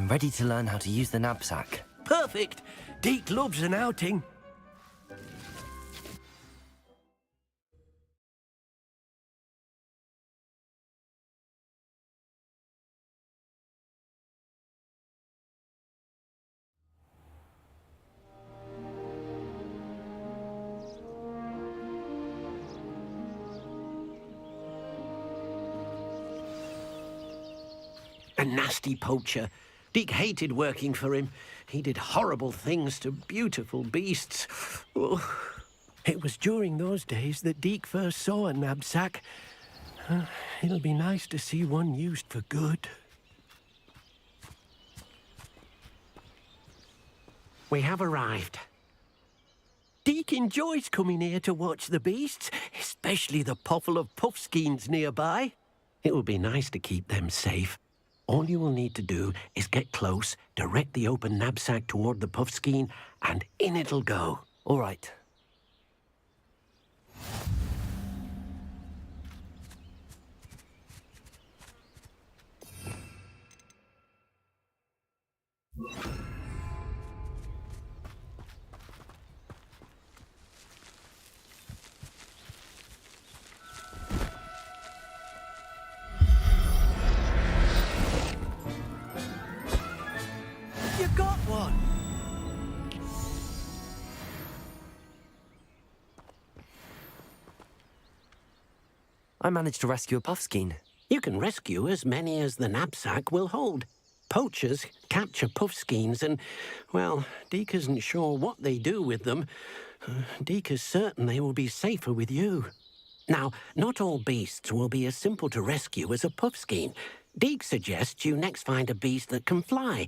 I'm ready to learn how to use the knapsack. Perfect! Deke loves an outing. A nasty poacher. Deke hated working for him. He did horrible things to beautiful beasts. Oh. It was during those days that Deke first saw a knapsack. It'll be nice to see one used for good. We have arrived. Deke enjoys coming here to watch the beasts, especially the potful of puffskeins nearby. It will be nice to keep them safe. All you will need to do is get close, direct the open knapsack toward the puffskein, and in it'll go. All right. You got one! I managed to rescue a puffskein. You can rescue as many as the knapsack will hold. Poachers capture puffskeins and, well, Deke isn't sure what they do with them. Deke is certain they will be safer with you. Now, not all beasts will be as simple to rescue as a puffskein. Deke suggests you next find a beast that can fly.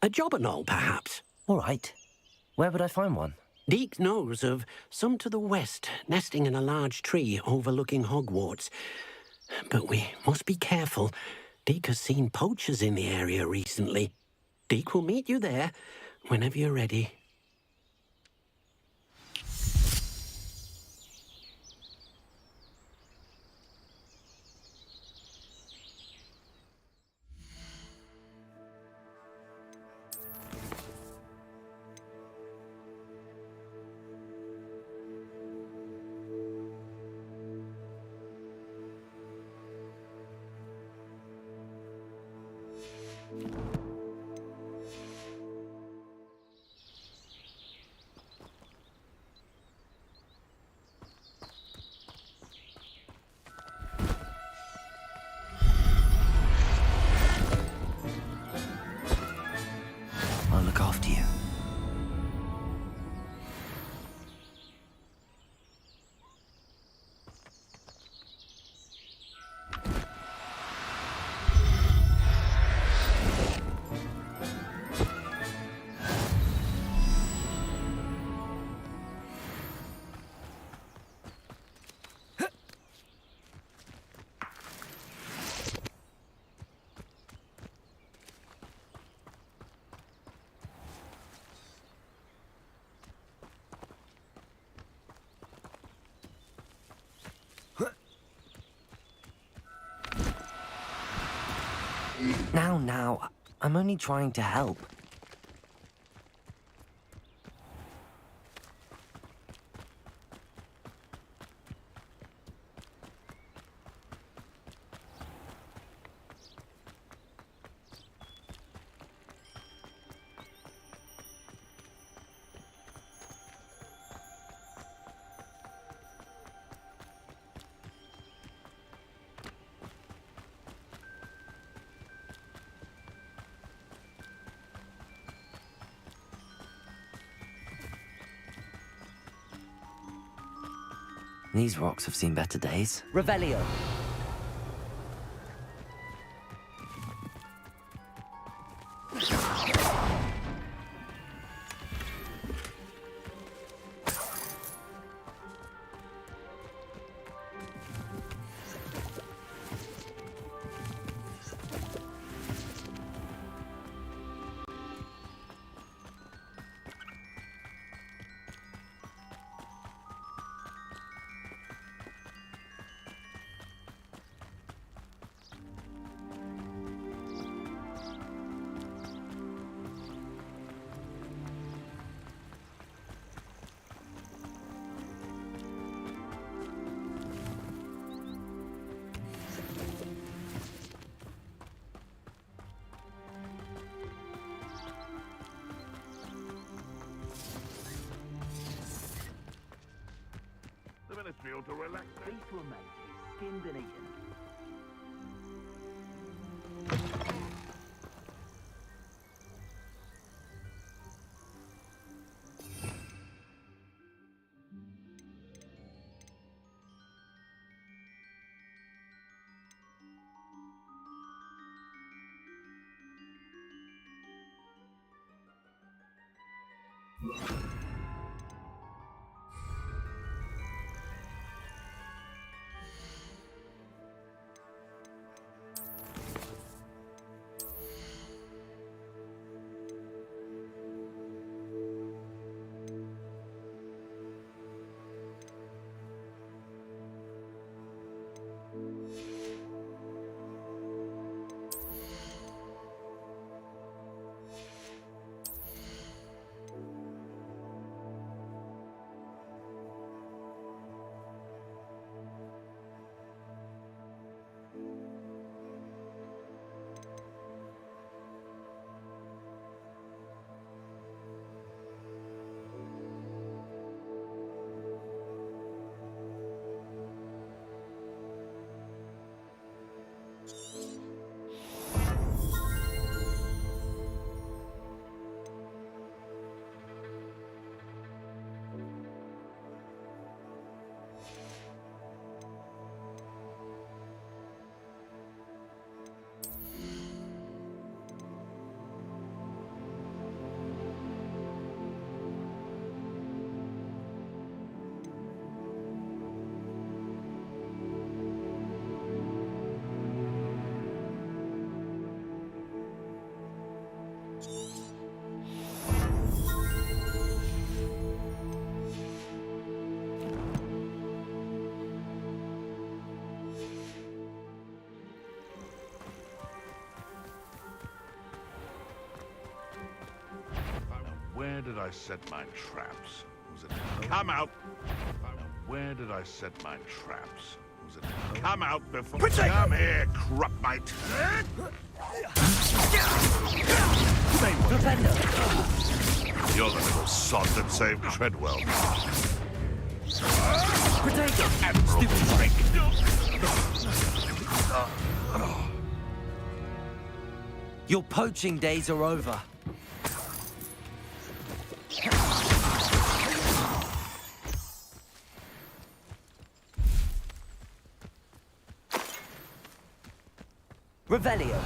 A jobberknoll, perhaps. All right. Where would I find one? Deke knows of some to the west, nesting in a large tree overlooking Hogwarts. But we must be careful. Deke has seen poachers in the area recently. Deke will meet you there whenever you're ready. I'll look after you. Now, I'm only trying to help. These rocks have seen better days. Revelio. material to relax. Beasts were made to be skinned and eaten. Where did I set my traps? Was it come out? Where did I set my traps? Was it come out before? Come here, crupmite! You're the little sod that saved Treadwell. Stupid trick! Your poaching days are over. Revelio.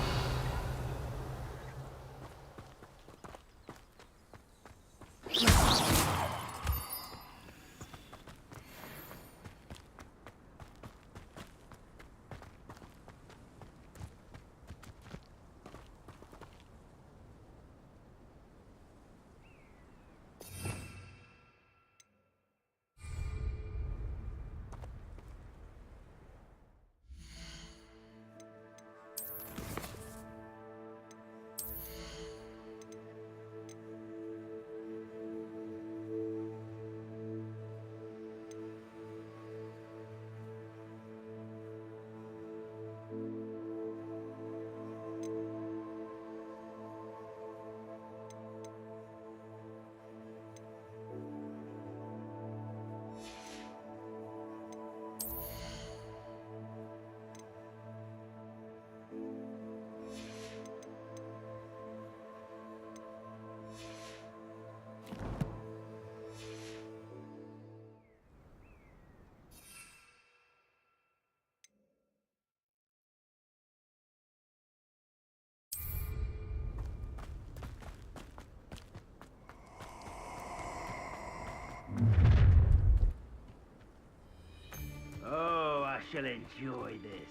Oh, I shall enjoy this.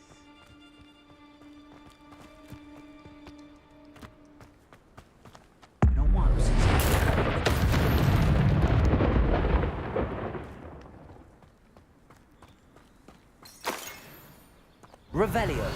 You don't want to see Revelio.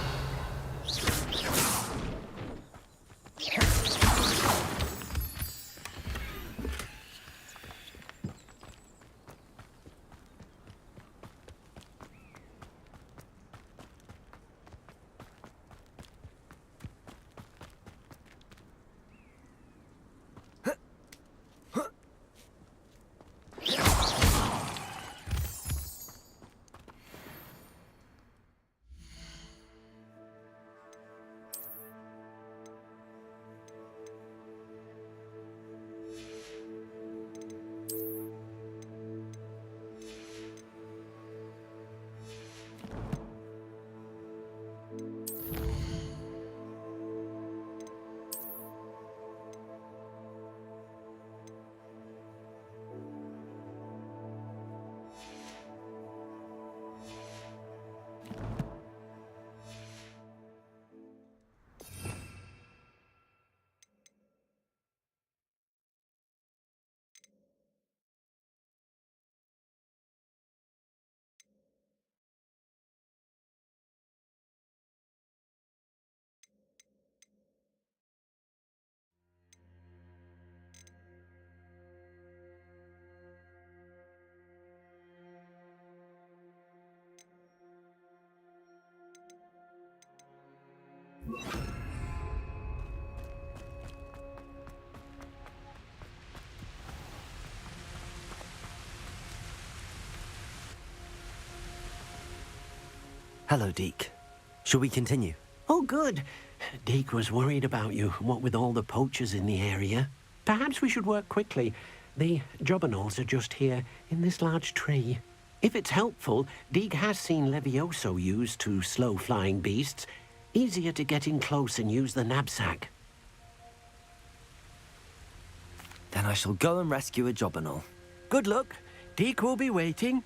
Hello, Deke. Shall we continue? Oh, good. Deke was worried about you, what with all the poachers in the area. Perhaps we should work quickly. The jobberknolls are just here, in this large tree. If it's helpful, Deke has seen Levioso used to slow flying beasts. Easier to get in close and use the knapsack. Then I shall go and rescue a jobberknoll. Good luck. Deke will be waiting.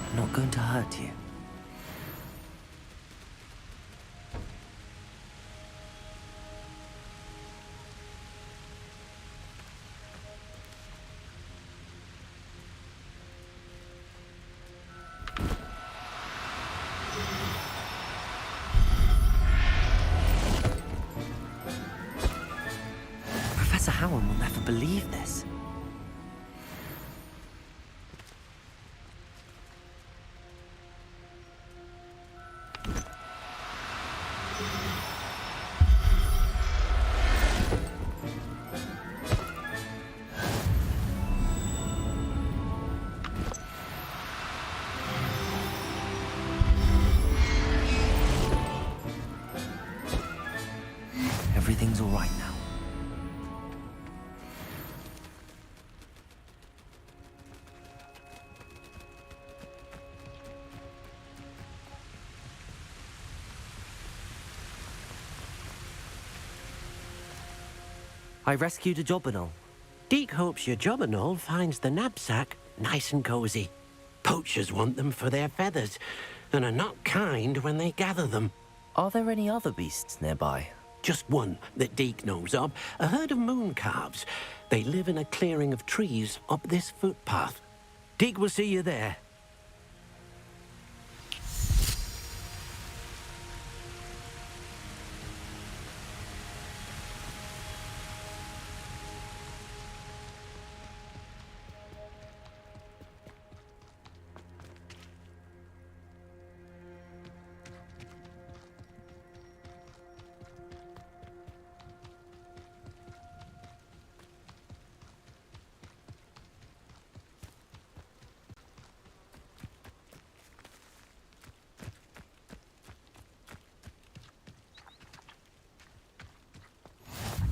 I'm not going to hurt you. Professor Howard will never believe this. Everything's all right now. I rescued a jobberknoll. Deke hopes your jobberknoll finds the knapsack nice and cozy. Poachers want them for their feathers, and are not kind when they gather them. Are there any other beasts nearby? Just one that Deke knows of, a herd of moon calves. They live in a clearing of trees up this footpath. Deke will see you there.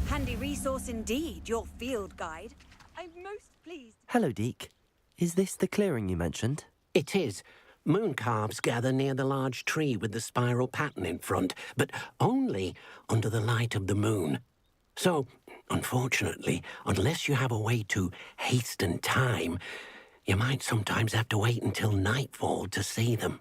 Handy resource indeed, your field guide. I'm most pleased. Hello, Deke. Is this the clearing you mentioned? It is. Moon calves gather near the large tree with the spiral pattern in front, but only under the light of the moon. So, unfortunately, unless you have a way to hasten time, you might sometimes have to wait until nightfall to see them.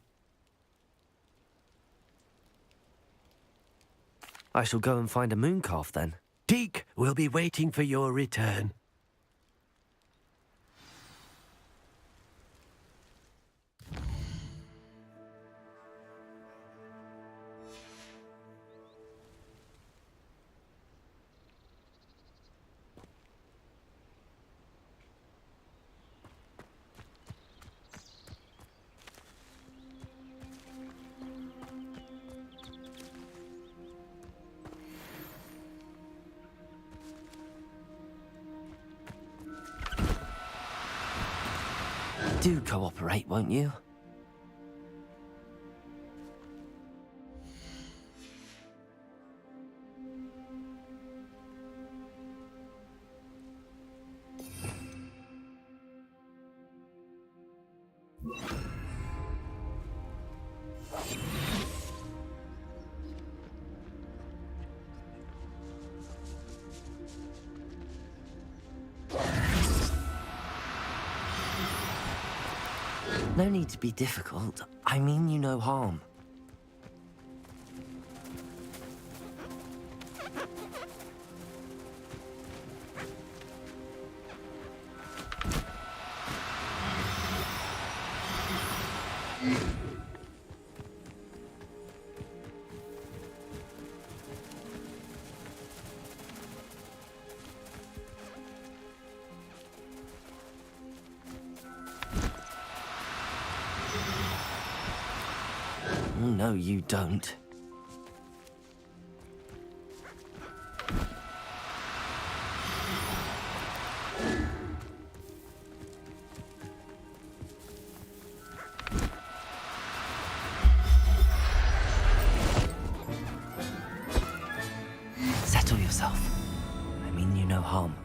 I shall go and find a moon calf then. Deke will be waiting for your return. Do cooperate, won't you? No need to be difficult. I mean you no harm. No, you don't. Settle yourself. I mean you no harm.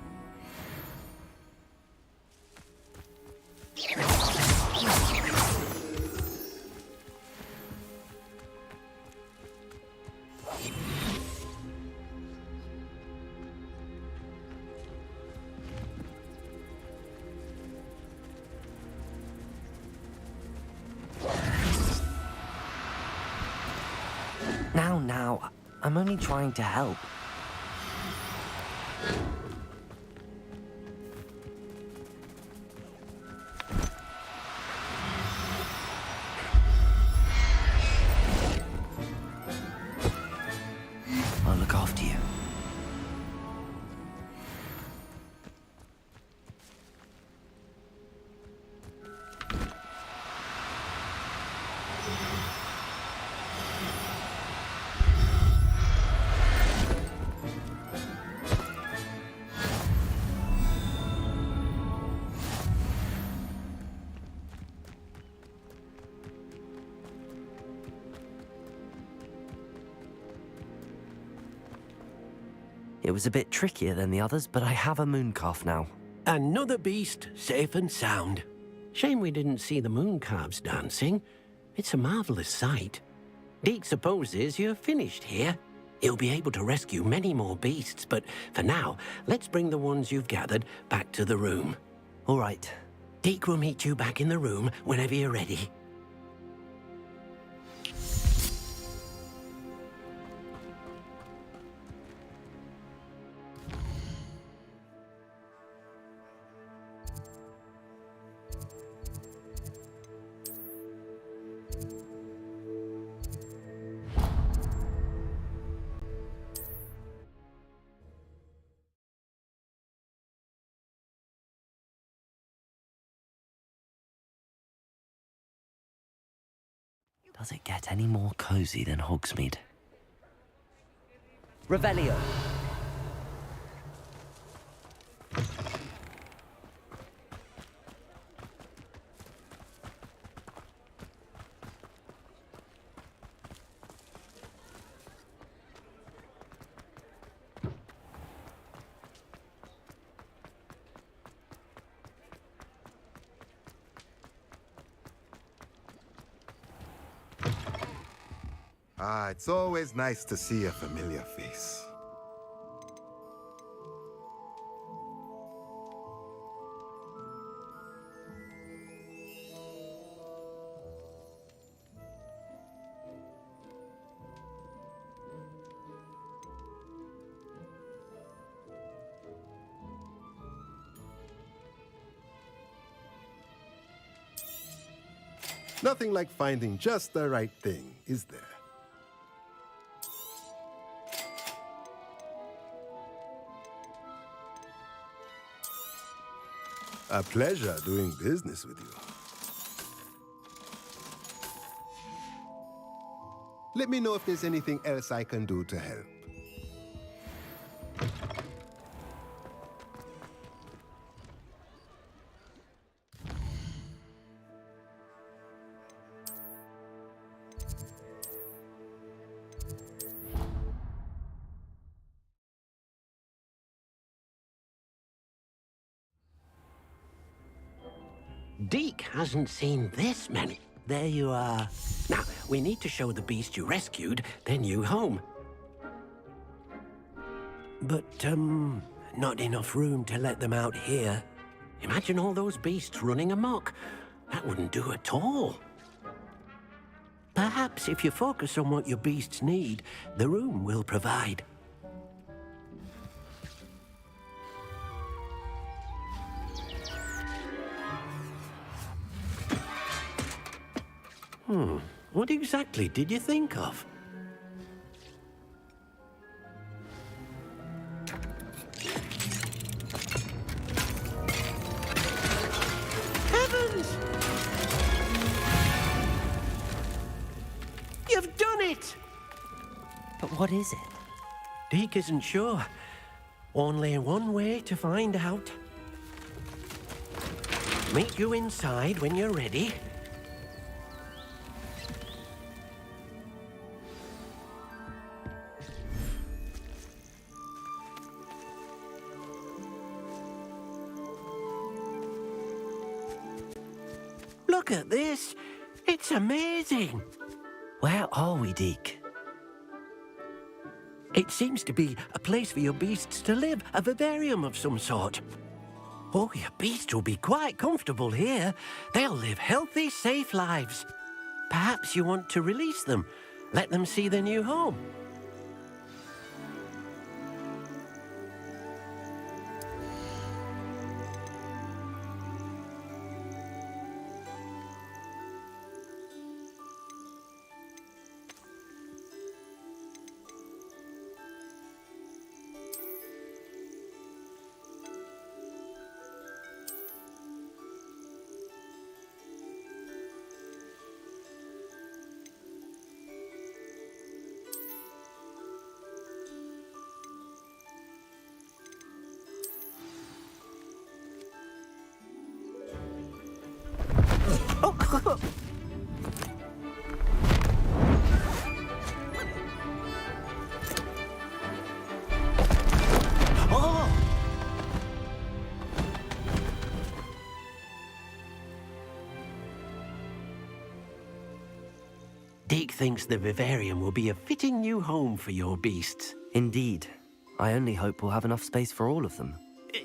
Now, I'm only trying to help. I'll look after you. It was a bit trickier than the others, but I have a mooncalf now. Another beast, safe and sound. Shame we didn't see the mooncalves dancing. It's a marvelous sight. Deke supposes you're finished here. He'll be able to rescue many more beasts, but for now, let's bring the ones you've gathered back to the room. All right. Deke will meet you back in the room whenever you're ready. Does it get any more cozy than Hogsmeade? Revelio. It's always nice to see a familiar face. Nothing like finding just the right thing, is there? A pleasure doing business with you. Let me know if there's anything else I can do to help. Deke hasn't seen this many. There you are. Now, we need to show the beast you rescued their new home. But, not enough room to let them out here. Imagine all those beasts running amok. That wouldn't do at all. Perhaps if you focus on what your beasts need, the room will provide. What exactly did you think of? Heavens! You've done it! But what is it? Deke isn't sure. Only one way to find out. Meet you inside when you're ready. Look at this. It's amazing. Where are we, Deke? It seems to be a place for your beasts to live, a vivarium of some sort. Oh, your beasts will be quite comfortable here. They'll live healthy, safe lives. Perhaps you want to release them, let them see their new home. Oh! Deke thinks the vivarium will be a fitting new home for your beasts. Indeed. I only hope we'll have enough space for all of them.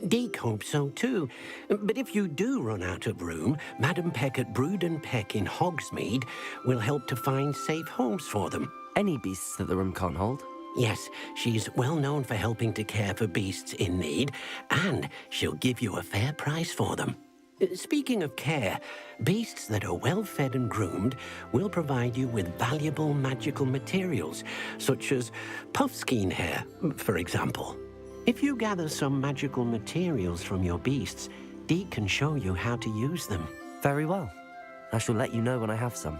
Deke hopes so too. But if you do run out of room, Madam Peck at Brood and Peck in Hogsmeade will help to find safe homes for them. Any beasts that the room can't hold? Yes, she's well known for helping to care for beasts in need, and she'll give you a fair price for them. Speaking of care, beasts that are well fed and groomed will provide you with valuable magical materials, such as puffskein hair, for example. If you gather some magical materials from your beasts, Deke can show you how to use them. Very well. I shall let you know when I have some.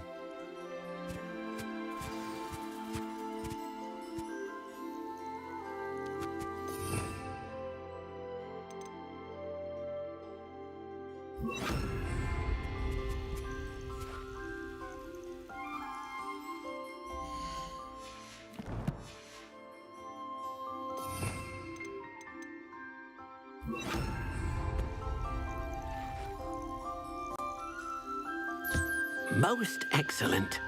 Most excellent.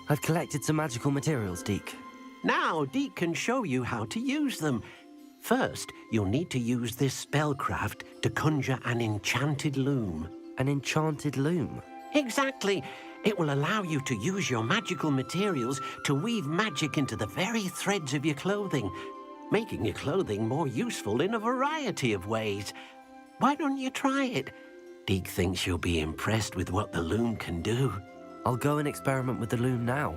I've collected some magical materials, Deke. Now, Deke can show you how to use them. First, you'll need to use this spellcraft to conjure an enchanted loom. An enchanted loom? Exactly. It will allow you to use your magical materials to weave magic into the very threads of your clothing, making your clothing more useful in a variety of ways. Why don't you try it? Deke thinks you'll be impressed with what the loom can do. I'll go and experiment with the loom now.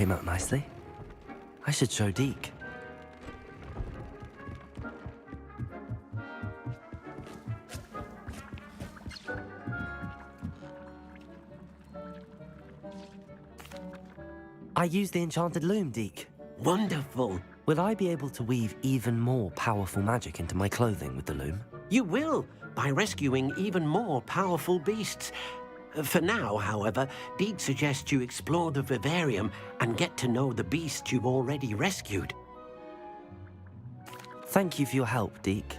came out nicely. I should show Deke. I used the enchanted loom, Deke. Wonderful. Will I be able to weave even more powerful magic into my clothing with the loom? You will, by rescuing even more powerful beasts. For now, however, Deke suggests you explore the vivarium and get to know the beasts you've already rescued. Thank you for your help, Deke.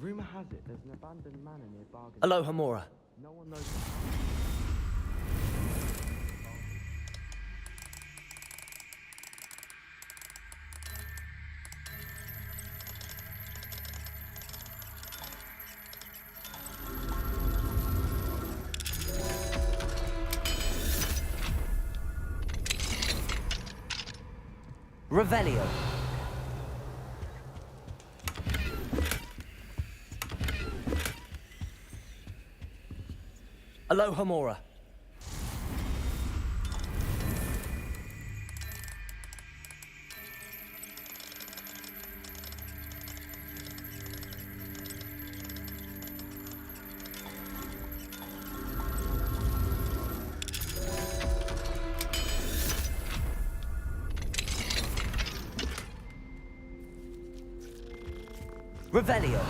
Rumor has it there's an abandoned manor near Bargain. Aloha, Mora. No one knows. Revelio. Aloha, Mora. Revelio.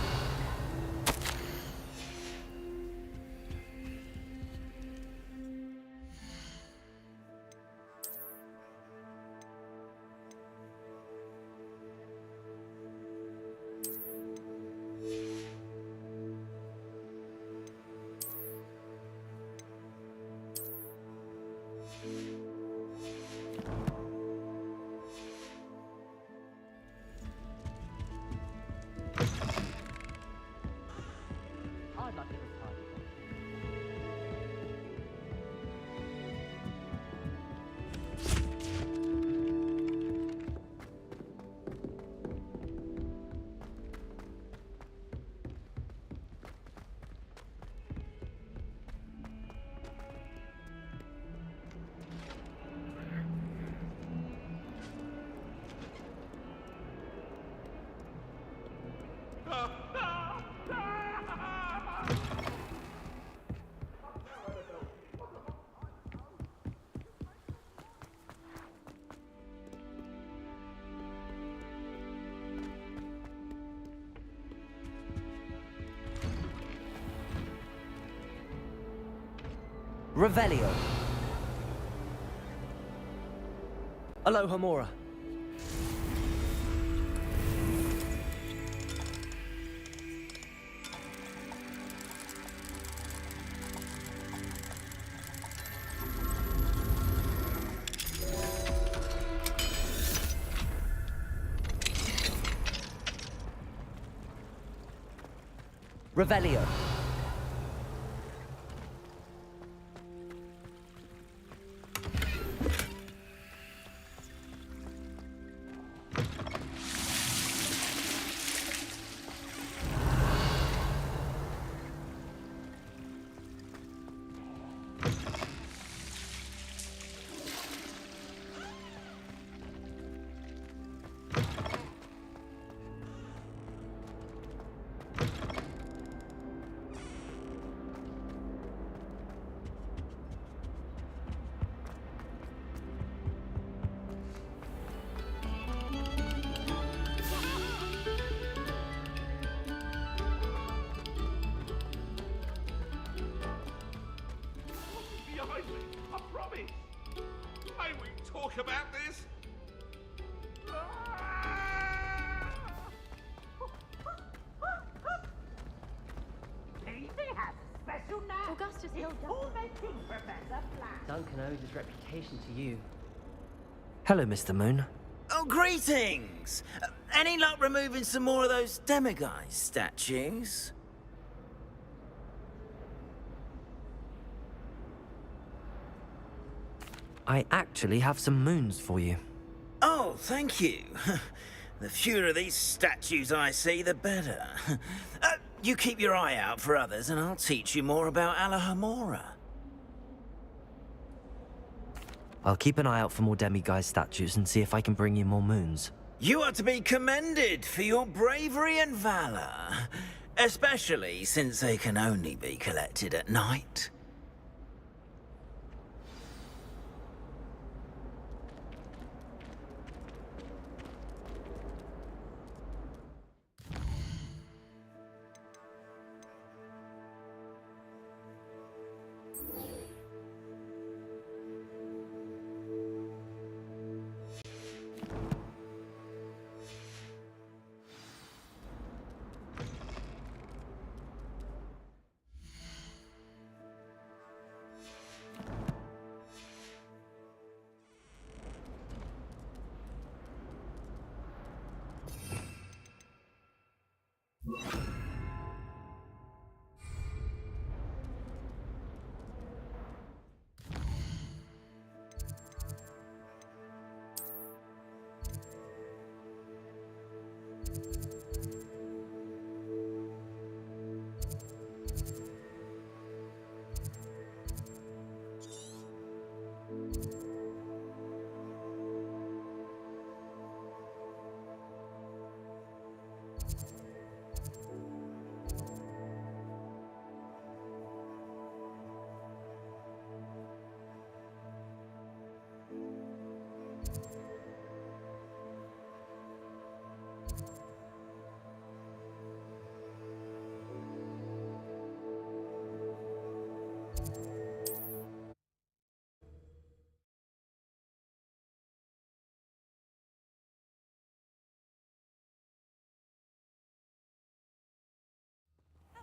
Revelio. Alohomora. Revelio. Behind me, I promise. May we talk about this? Daisy has a special knack. Augustus It's held up. tormenting Professor Flash. Duncan owes his reputation to you. Hello, Mr. Moon. Oh, greetings! Any luck removing some more of those demiguise statues? I actually have some moons for you. Oh, thank you. The fewer of these statues I see, the better. You keep your eye out for others, and I'll teach you more about Alohomora. I'll keep an eye out for more demiguise statues and see if I can bring you more moons. You are to be commended for your bravery and valor, especially since they can only be collected at night.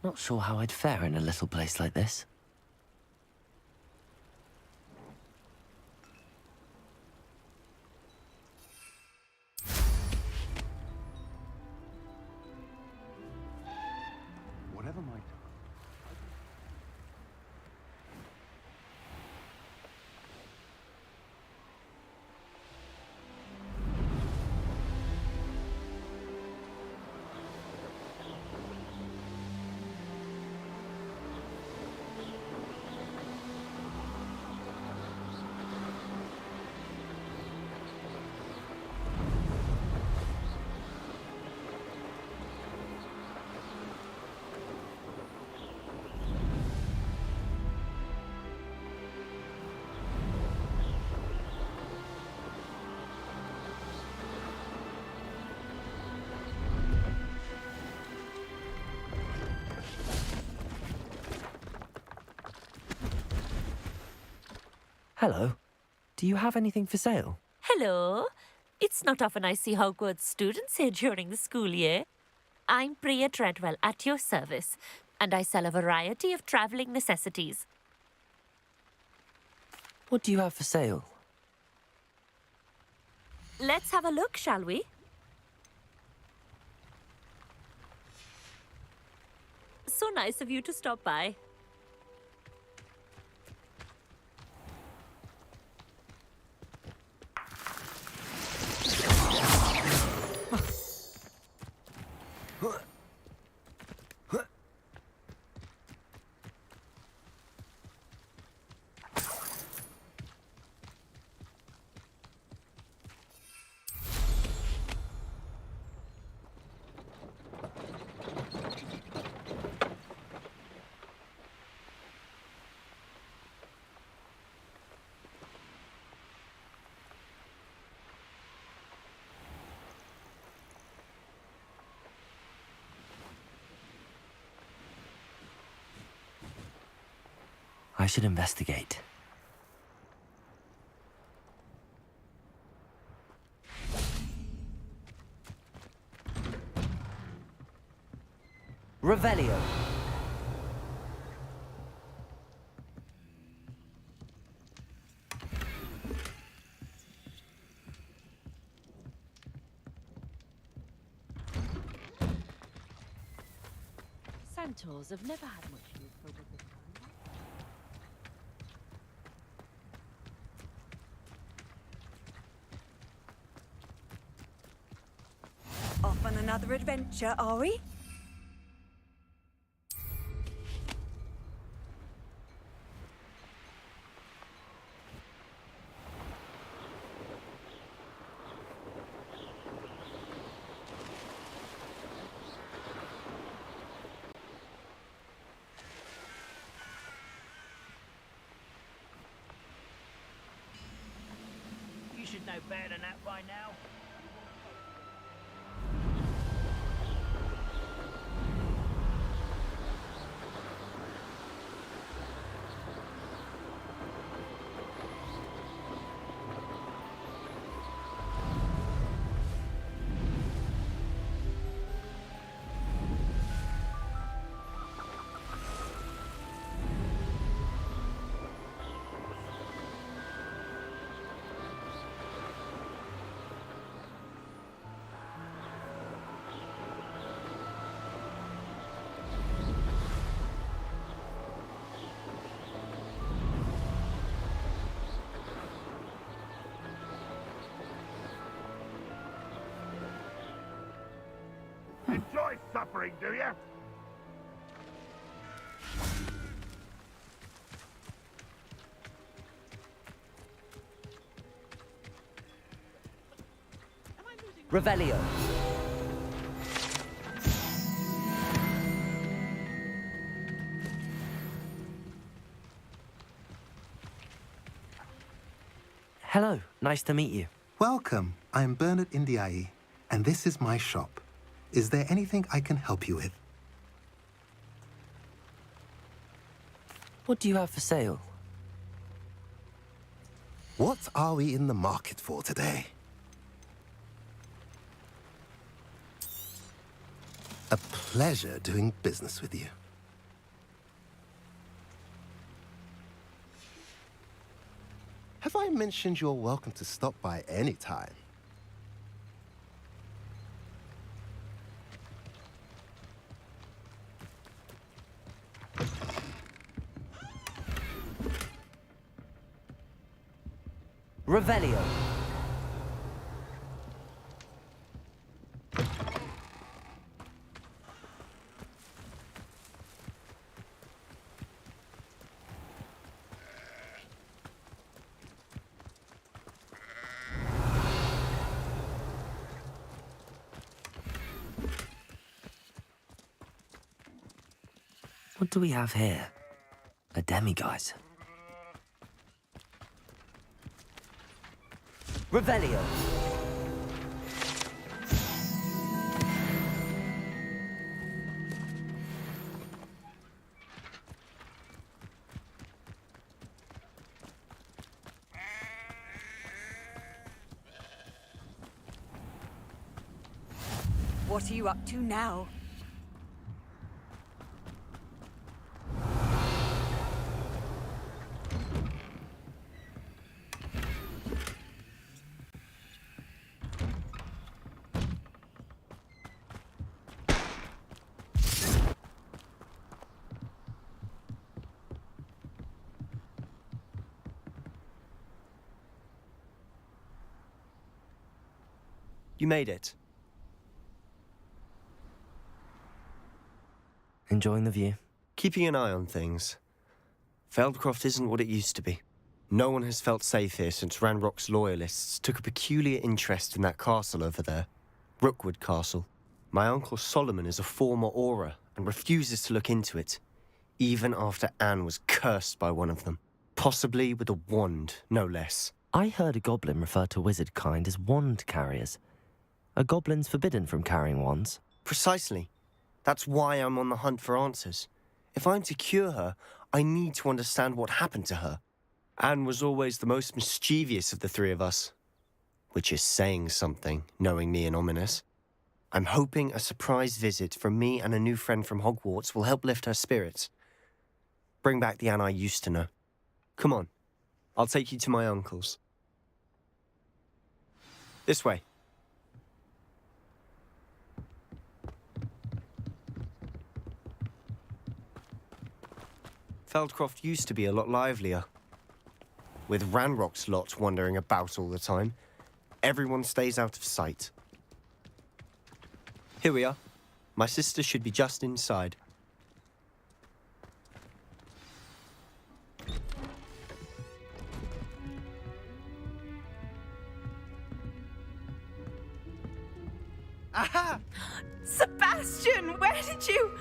Not sure how I'd fare in a little place like this. Whatever my Hello. Do you have anything for sale? Hello. It's not often I see Hogwarts students here during the school year. I'm Priya Treadwell, at your service, and I sell a variety of travelling necessities. What do you have for sale? Let's have a look, shall we? So nice of you to stop by. I should investigate. Revelio. Centaurs have never had much use for this kind. Off on another adventure, are we? You should know better than that by now. Enjoy suffering, do you? Revelio. Hello, nice to meet you. Welcome. I'm Bernard Indiai, and this is my shop. Is there anything I can help you with? What do you have for sale? What are we in the market for today? A pleasure doing business with you. Have I mentioned you're welcome to stop by any time? Revelio. What do we have here? A demiguise. Revelio. What are you up to now? You made it. Enjoying the view? Keeping an eye on things. Feldcroft isn't what it used to be. No one has felt safe here since Ranrock's loyalists took a peculiar interest in that castle over there. Rookwood Castle. My uncle Solomon is a former Auror and refuses to look into it, even after Anne was cursed by one of them. Possibly with a wand, no less. I heard a goblin refer to wizard kind as wand carriers. Are goblins forbidden from carrying wands? Precisely. That's why I'm on the hunt for answers. If I'm to cure her, I need to understand what happened to her. Anne was always the most mischievous of the three of us. Which is saying something, knowing me and Ominous. I'm hoping a surprise visit from me and a new friend from Hogwarts will help lift her spirits. Bring back the Anne I used to know. Come on, I'll take you to my uncle's. This way. Feldcroft used to be a lot livelier. With Ranrock's lot wandering about all the time, everyone stays out of sight. Here we are. My sister should be just inside. Aha! Sebastian, where did you...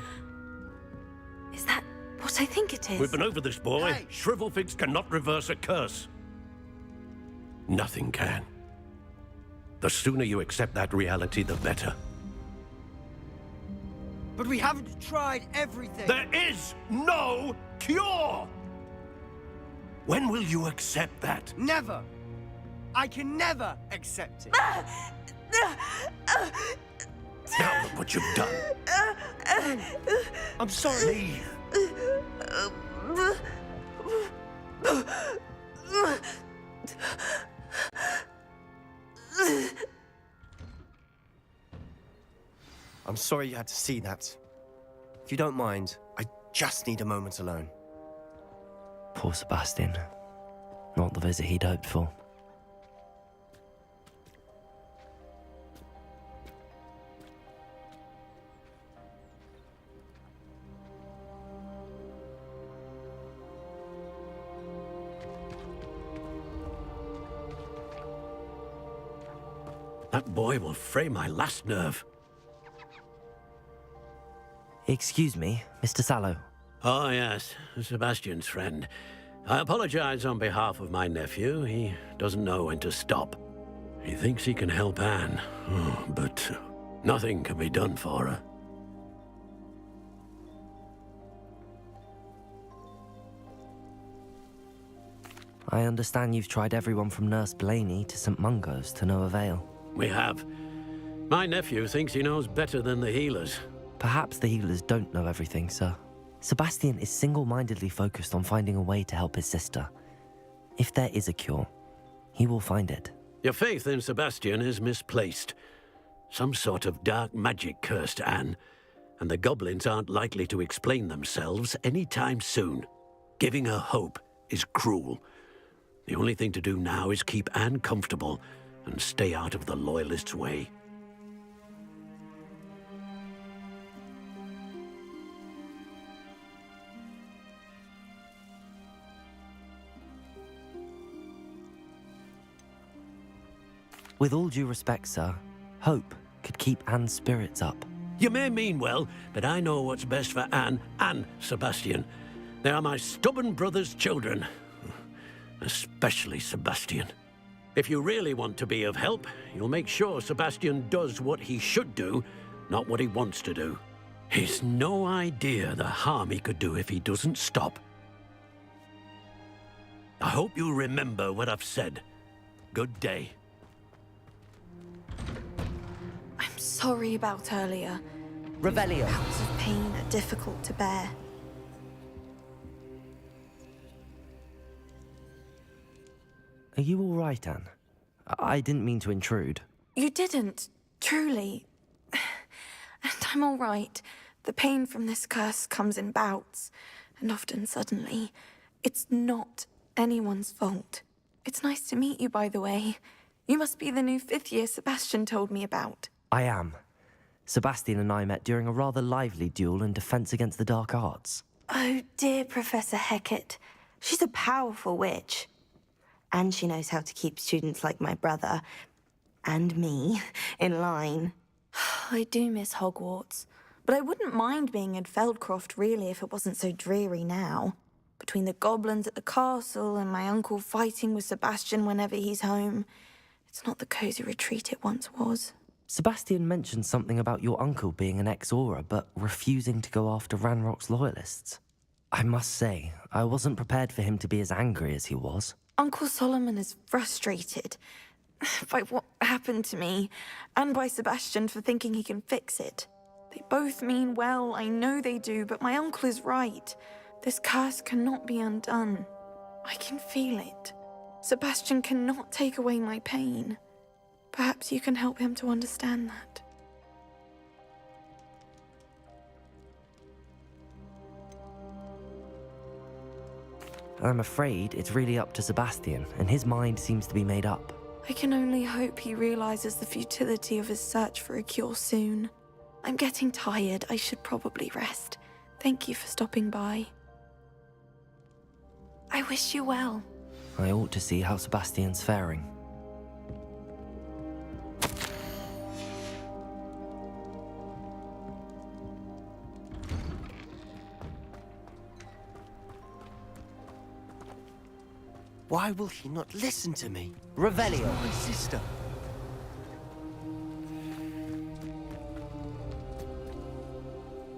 Is that what I think it is? We've been over this, boy. Hey. Shrivelfigs cannot reverse a curse. Nothing can. The sooner you accept that reality, the better. But we haven't tried everything. There is no cure! When will you accept that? Never. I can never accept it. Now look what you've done. I'm sorry. Leave. I'm sorry you had to see that. If you don't mind, I just need a moment alone. Poor Sebastian. Not the visit he'd hoped for. That boy will fray my last nerve. Excuse me, Mr. Sallow. Oh, yes, Sebastian's friend. I apologize on behalf of my nephew. He doesn't know when to stop. He thinks he can help Anne, but nothing can be done for her. I understand you've tried everyone from Nurse Blaney to St. Mungo's to no avail. We have. My nephew thinks he knows better than the healers. Perhaps the healers don't know everything, sir. Sebastian is single-mindedly focused on finding a way to help his sister. If there is a cure, he will find it. Your faith in Sebastian is misplaced. Some sort of dark magic cursed Anne, and the goblins aren't likely to explain themselves anytime soon. Giving her hope is cruel. The only thing to do now is keep Anne comfortable and stay out of the Loyalists' way. With all due respect, sir, hope could keep Anne's spirits up. You may mean well, but I know what's best for Anne and Sebastian. They are my stubborn brother's children. Especially Sebastian. If you really want to be of help, you'll make sure Sebastian does what he should do, not what he wants to do. He's no idea the harm he could do if he doesn't stop. I hope you'll remember what I've said. Good day. I'm sorry about earlier. Revelio. Bouts of pain are difficult to bear. Are you all right, Anne? I didn't mean to intrude. You didn't, truly. And I'm all right. The pain from this curse comes in bouts, and often suddenly. It's not anyone's fault. It's nice to meet you, by the way. You must be the new 5th year Sebastian told me about. I am. Sebastian and I met during a rather lively duel in defense against the dark arts. Oh, dear Professor Hecat. She's a powerful witch. And she knows how to keep students like my brother, and me, in line. I do miss Hogwarts, but I wouldn't mind being in Feldcroft, really, if it wasn't so dreary now. Between the goblins at the castle and my uncle fighting with Sebastian whenever he's home, it's not the cozy retreat it once was. Sebastian mentioned something about your uncle being an ex-Auror, but refusing to go after Ranrock's loyalists. I must say, I wasn't prepared for him to be as angry as he was. Uncle Solomon is frustrated by what happened to me, and by Sebastian for thinking he can fix it. They both mean well, I know they do, but my uncle is right. This curse cannot be undone. I can feel it. Sebastian cannot take away my pain. Perhaps you can help him to understand that. I'm afraid it's really up to Sebastian, and his mind seems to be made up. I can only hope he realizes the futility of his search for a cure soon. I'm getting tired. I should probably rest. Thank you for stopping by. I wish you well. I ought to see how Sebastian's faring. Why will he not listen to me? Revelio. My sister.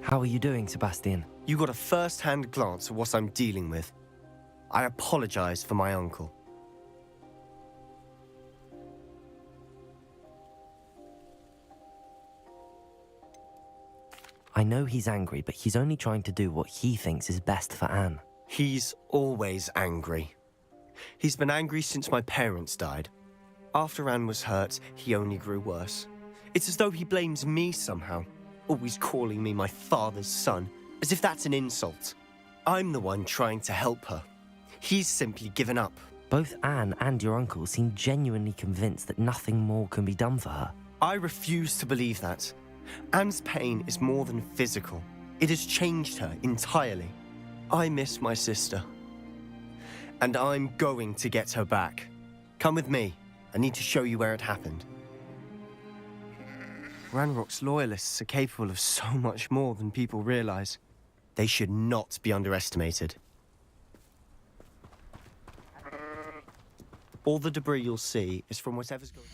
How are you doing, Sebastian? You got a first-hand glance at what I'm dealing with. I apologize for my uncle. I know he's angry, but he's only trying to do what he thinks is best for Anne. He's always angry. He's been angry since my parents died. After Anne was hurt, he only grew worse. It's as though he blames me somehow, always calling me my father's son, as if that's an insult. I'm the one trying to help her. He's simply given up. Both Anne and your uncle seem genuinely convinced that nothing more can be done for her. I refuse to believe that. Anne's pain is more than physical. It has changed her entirely. I miss my sister. And I'm going to get her back. Come with me. I need to show you where it happened. Ranrock's loyalists are capable of so much more than people realize. They should not be underestimated. All the debris you'll see is from whatever's going on.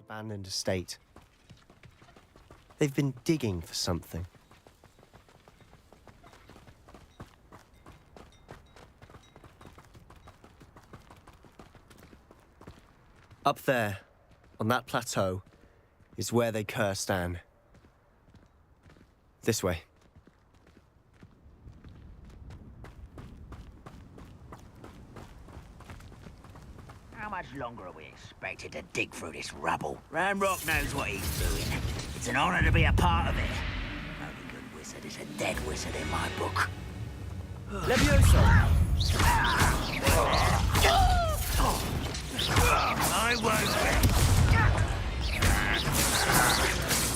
Abandoned estate. They've been digging for something. Up there, on that plateau, is where they cursed Anne. This way. How much longer are we expected to dig through this rubble? Ranrock knows what he's doing. It's an honor to be a part of it. Only good wizard is a dead wizard in my book. Levioso! I I won't rest.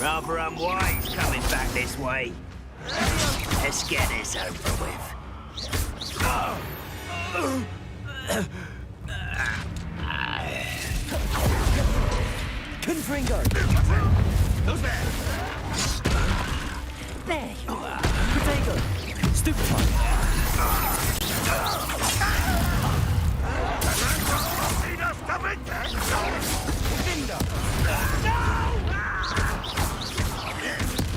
Rather unwise coming back this way. Let's get this over with. Confringo! Who's there? There you are. Protego! Stupefy!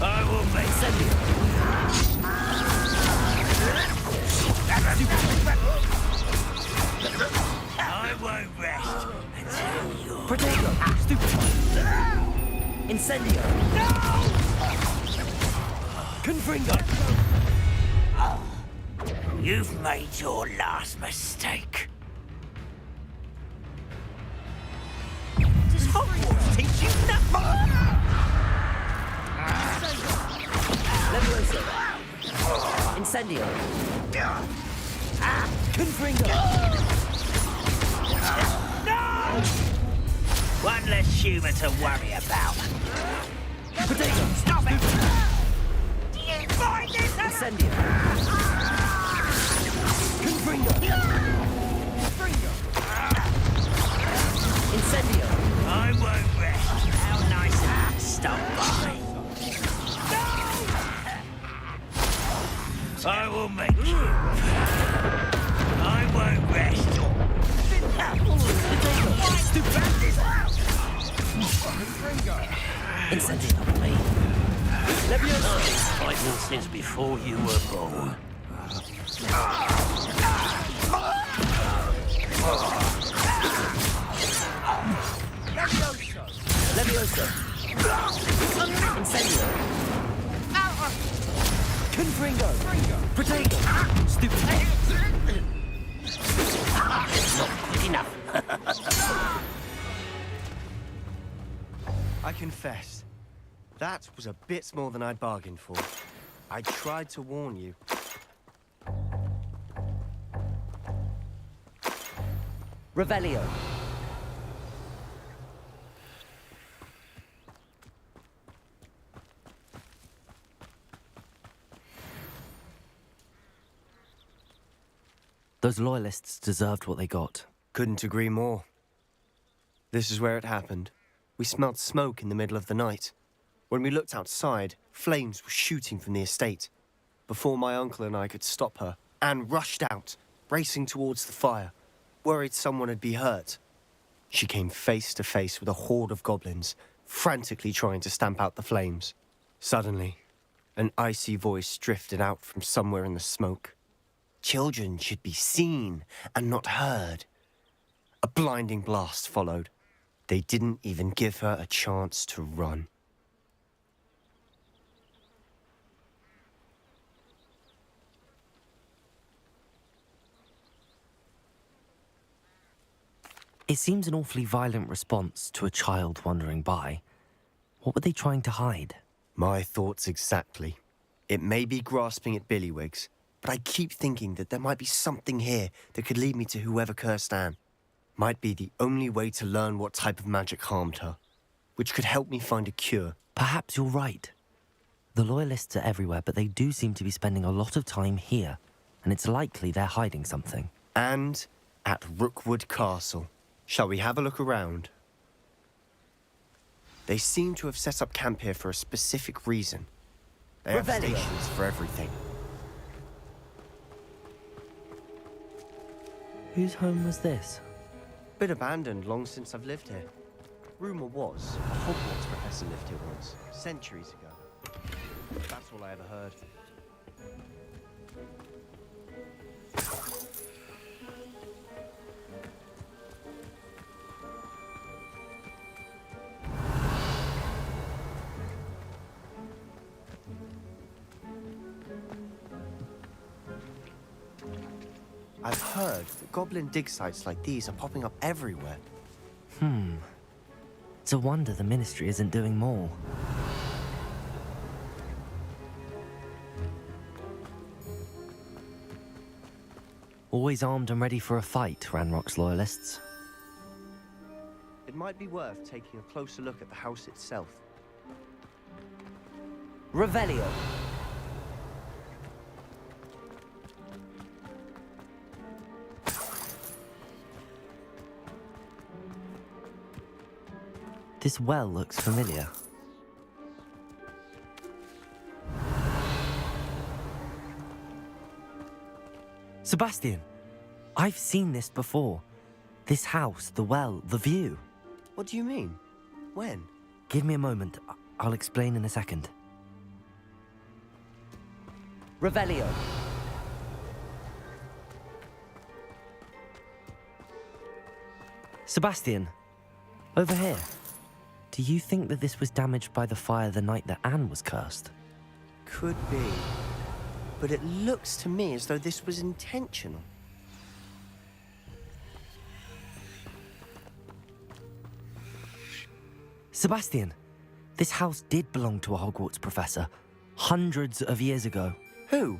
I will make Incendio! I won't rest until you. Protego! Stupefy! Incendio! Confringo! You've made your last mistake. Does Hogwarts teach you nothing? Levioso! Incendio! Confringo! One less humour to worry about. Protego! Stop it! Do you find this? Incendio! Confringo! Incendio! I won't rest. How nice of you to stop by. I will make you. I won't rest. Incendio! Levioso! Fighting since before you were born. Levioso! Incendio! Confringo! Protego! Stupid! Not quick enough. I confess, that was a bit more than I'd bargained for. I tried to warn you. Revelio! Those loyalists deserved what they got. Couldn't agree more. This is where it happened. We smelled smoke in the middle of the night. When we looked outside, flames were shooting from the estate. Before my uncle and I could stop her, Anne rushed out, racing towards the fire, worried someone had been hurt. She came face to face with a horde of goblins, frantically trying to stamp out the flames. Suddenly, an icy voice drifted out from somewhere in the smoke. Children should be seen and not heard. A blinding blast followed. They didn't even give her a chance to run. It seems an awfully violent response to a child wandering by. What were they trying to hide? My thoughts exactly. It may be grasping at Billywigs, but I keep thinking that there might be something here that could lead me to whoever cursed Anne. Might be the only way to learn what type of magic harmed her, which could help me find a cure. Perhaps you're right. The Loyalists are everywhere, but they do seem to be spending a lot of time here, and it's likely they're hiding something. And at Rookwood Castle. Shall we have a look around? They seem to have set up camp here for a specific reason. They have stations for everything. Whose home was this? Been abandoned long since I've lived here. Rumour was a Hogwarts professor lived here once, centuries ago. That's all I ever heard. I've heard that goblin dig sites like these are popping up everywhere. It's a wonder the Ministry isn't doing more. Always armed and ready for a fight, Ranrock's Loyalists. it might be worth taking a closer look at the house itself. Revelio. This well looks familiar. Sebastian, I've seen this before. This house, the well, the view. What do you mean? When? Give me a moment. I'll explain in a second. Revelio. Sebastian, over here. Do you think that this was damaged by the fire the night that Anne was cursed? Could be. But it looks to me as though this was intentional. Sebastian, this house did belong to a Hogwarts professor, hundreds of years ago. Who?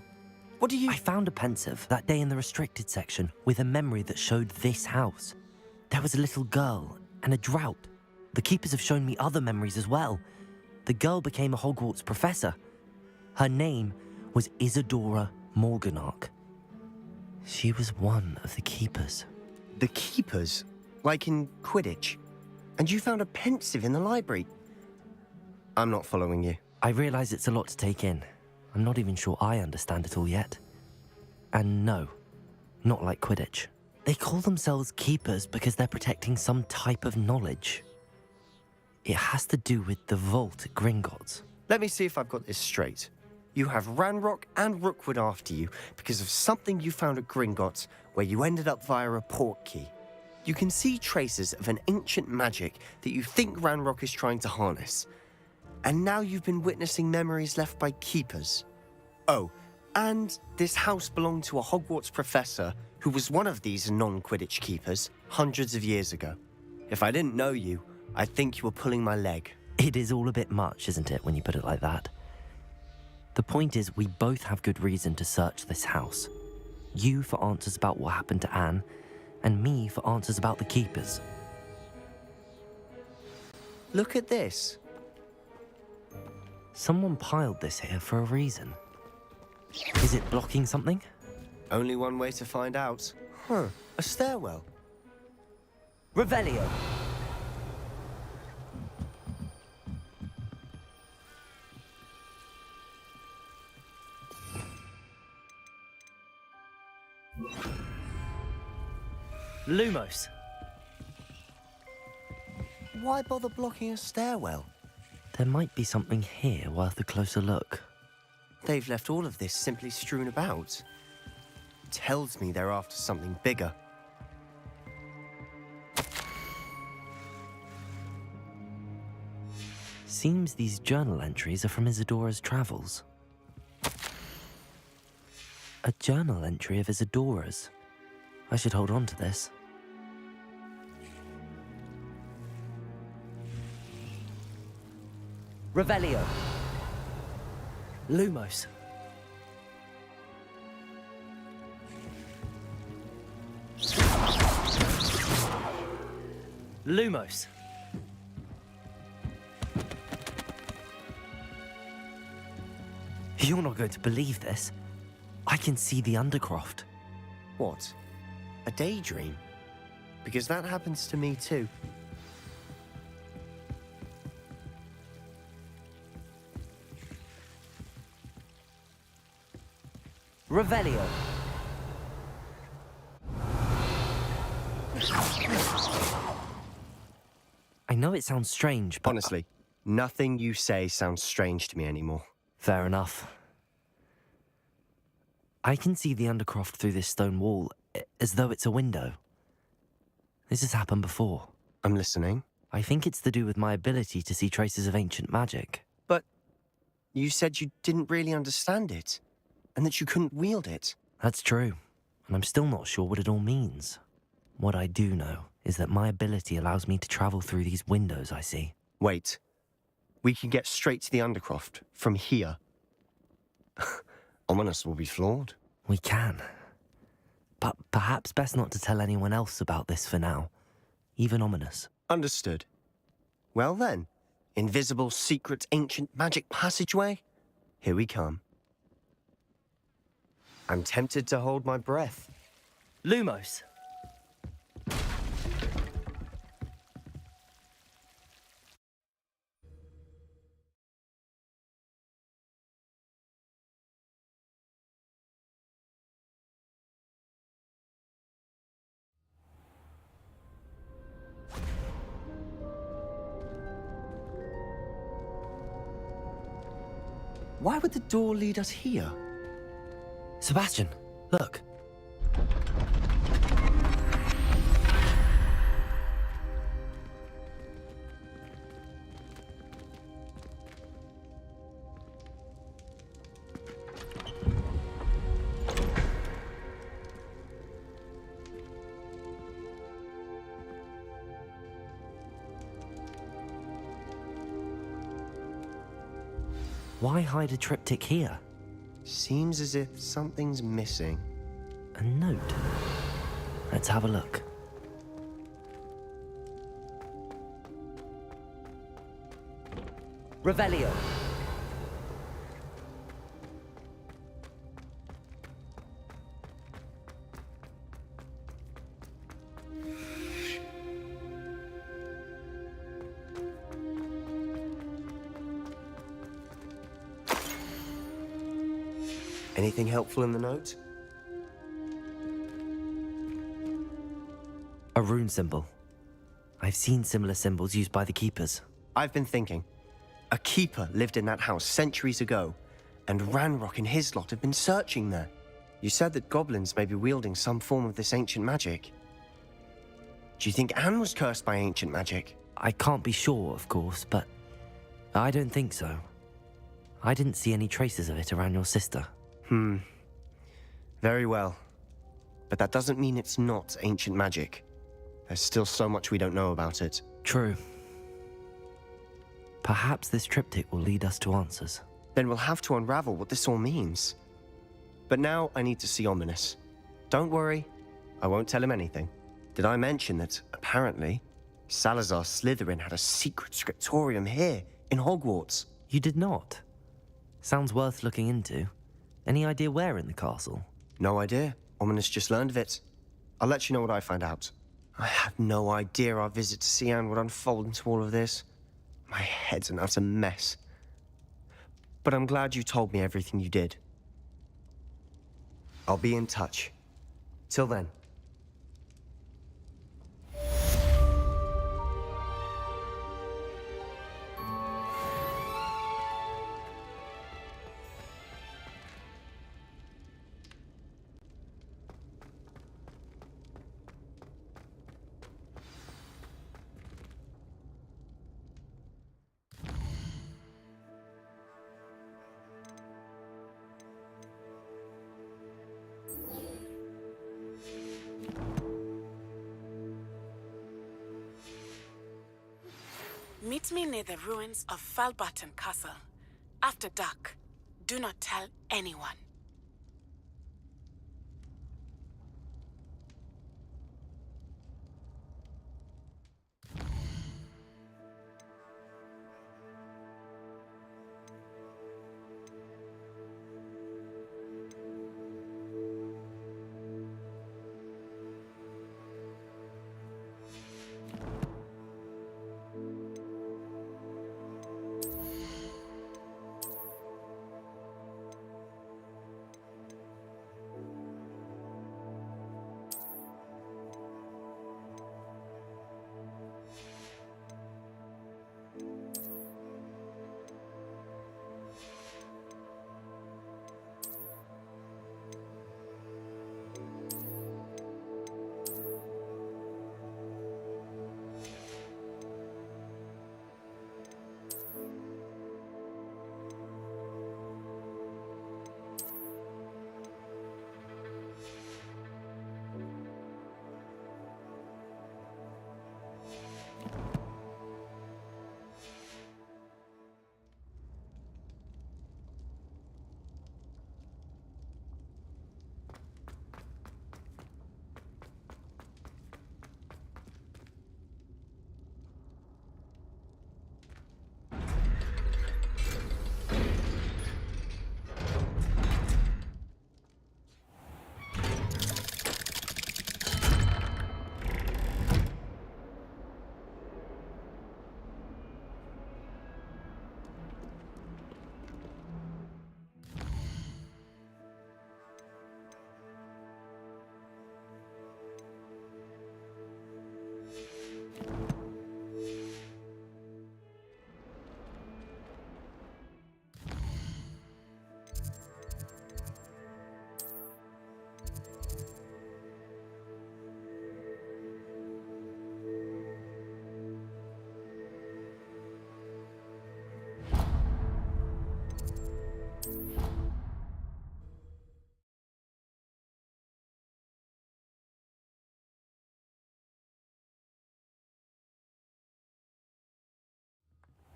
What do you... I found a pensive that day in the restricted section with a memory that showed this house. There was a little girl and a drought. The keepers have shown me other memories as well. The girl became a Hogwarts professor. Her name was Isadora Morganach. She was one of the keepers. The keepers? Like in Quidditch? And you found a pensive in the library? I'm not following you. I realize it's a lot to take in. I'm not even sure I understand it all yet. And no, not like Quidditch. They call themselves keepers because they're protecting some type of knowledge. It has to do with the vault at Gringotts. Let me see if I've got this straight. You have Ranrock and Rookwood after you because of something you found at Gringotts where you ended up via a port key. You can see traces of an ancient magic that you think Ranrock is trying to harness. And now you've been witnessing memories left by keepers. Oh, and this house belonged to a Hogwarts professor who was one of these non-Quidditch keepers hundreds of years ago. If I didn't know you, I'd think you were pulling my leg. It is all a bit much, isn't it, when you put it like that? The point is, we both have good reason to search this house. You for answers about what happened to Anne, and me for answers about the keepers. Look at this. Someone piled this here for a reason. Is it blocking something? Only one way to find out. Huh, a stairwell. Revelio. Lumos. Why bother blocking a stairwell? There might be something here worth a closer look. They've left all of this simply strewn about. Tells me they're after something bigger. Seems these journal entries are from Isadora's travels. A journal entry of Isadora's. I should hold on to this. Revelio. Lumos. Lumos. You're not going to believe this. I can see the Undercroft. What? A daydream? Because that happens to me too. Revelio. I know it sounds strange, but... Honestly, nothing you say sounds strange to me anymore. Fair enough. I can see the Undercroft through this stone wall, as though it's a window. This has happened before. I'm listening. I think it's to do with my ability to see traces of ancient magic. But you said you didn't really understand it, and that you couldn't wield it. That's true, and I'm still not sure what it all means. What I do know is that my ability allows me to travel through these windows I see. Wait. We can get straight to the Undercroft from here. Ominous will be flawed. We can. But perhaps best not to tell anyone else about this for now. Even Ominous. Understood. Well then, invisible, secret, ancient magic passageway? Here we come. I'm tempted to hold my breath. Lumos. Why would the door lead us here? Sebastian, look. Why hide a triptych here? Seems as if something's missing. A note. Let's have a look. Revelio. Anything helpful in the note? A rune symbol. I've seen similar symbols used by the keepers. I've been thinking. A keeper lived in that house centuries ago, and Ranrock and his lot have been searching there. You said that goblins may be wielding some form of this ancient magic. Do you think Anne was cursed by ancient magic? I can't be sure, of course, but I don't think so. I didn't see any traces of it around your sister. Very well. But that doesn't mean it's not ancient magic. There's still so much we don't know about it. True. Perhaps this triptych will lead us to answers. Then we'll have to unravel what this all means. But now I need to see Ominous. Don't worry, I won't tell him anything. Did I mention that, apparently, Salazar Slytherin had a secret scriptorium here in Hogwarts? You did not? Sounds worth looking into. Any idea where in the castle? No idea. Ominous just learned of it. I'll let you know what I find out. I had no idea our visit to Cian would unfold into all of this. My head's an utter mess. But I'm glad you told me everything you did. I'll be in touch. Till then. Meet me near the ruins of Falbarton Castle. After dark. Do not tell anyone.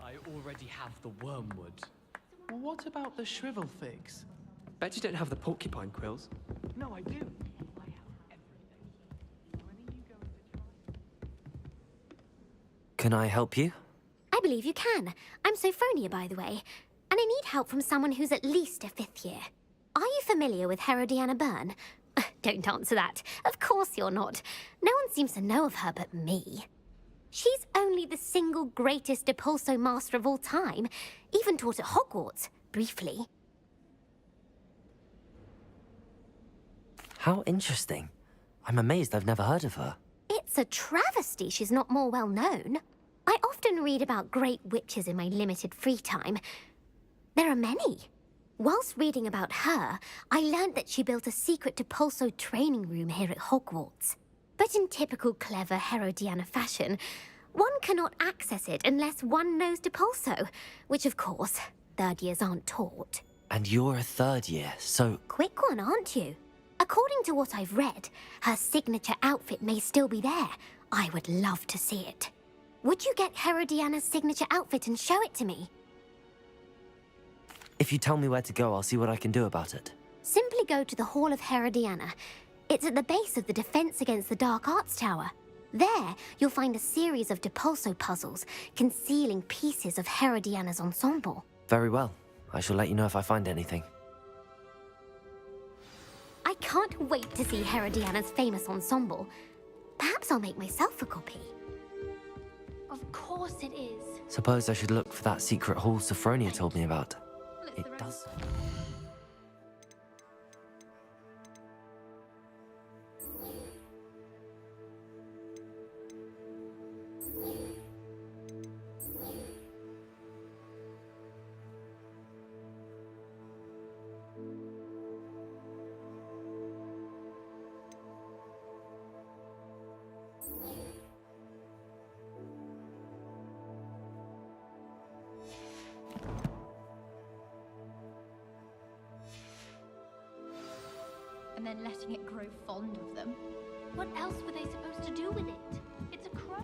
I already have the wormwood. Well, what about the shrivel figs? Bet you don't have the porcupine quills. No, I do. Can I help you? I believe you can. I'm Sophronia, by the way, and I need help from someone who's at least a 5th year. Are you familiar with Herodiana Byrne? Don't answer that. Of course you're not. No one seems to know of her but me. She's only the single greatest Depulso master of all time, even taught at Hogwarts, briefly. How interesting. I'm amazed I've never heard of her. It's a travesty she's not more well known. I often read about great witches in my limited free time. There are many. Whilst reading about her, I learned that she built a secret Depulso training room here at Hogwarts. But in typical clever Herodiana fashion, one cannot access it unless one knows Depulso, which of course, 3rd years aren't taught. And you're a 3rd year, so... Quick one, aren't you? According to what I've read, her signature outfit may still be there. I would love to see it. Would you get Herodiana's signature outfit and show it to me? If you tell me where to go, I'll see what I can do about it. Simply go to the Hall of Herodiana. It's at the base of the Defense Against the Dark Arts Tower. There, you'll find a series of Depulso puzzles concealing pieces of Herodiana's ensemble. Very well. I shall let you know if I find anything. I can't wait to see Herodiana's famous ensemble. Perhaps I'll make myself a copy. Of course it is. Suppose I should look for that secret hall Sophronia told me about. It does. And then letting it grow fond of them. What else were they supposed to do with it? It's a crow.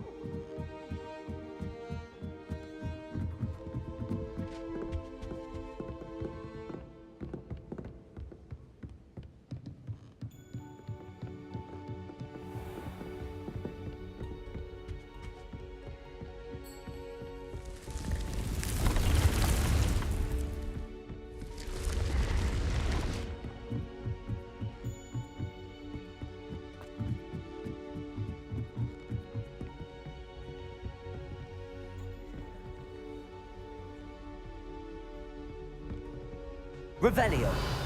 Revelio.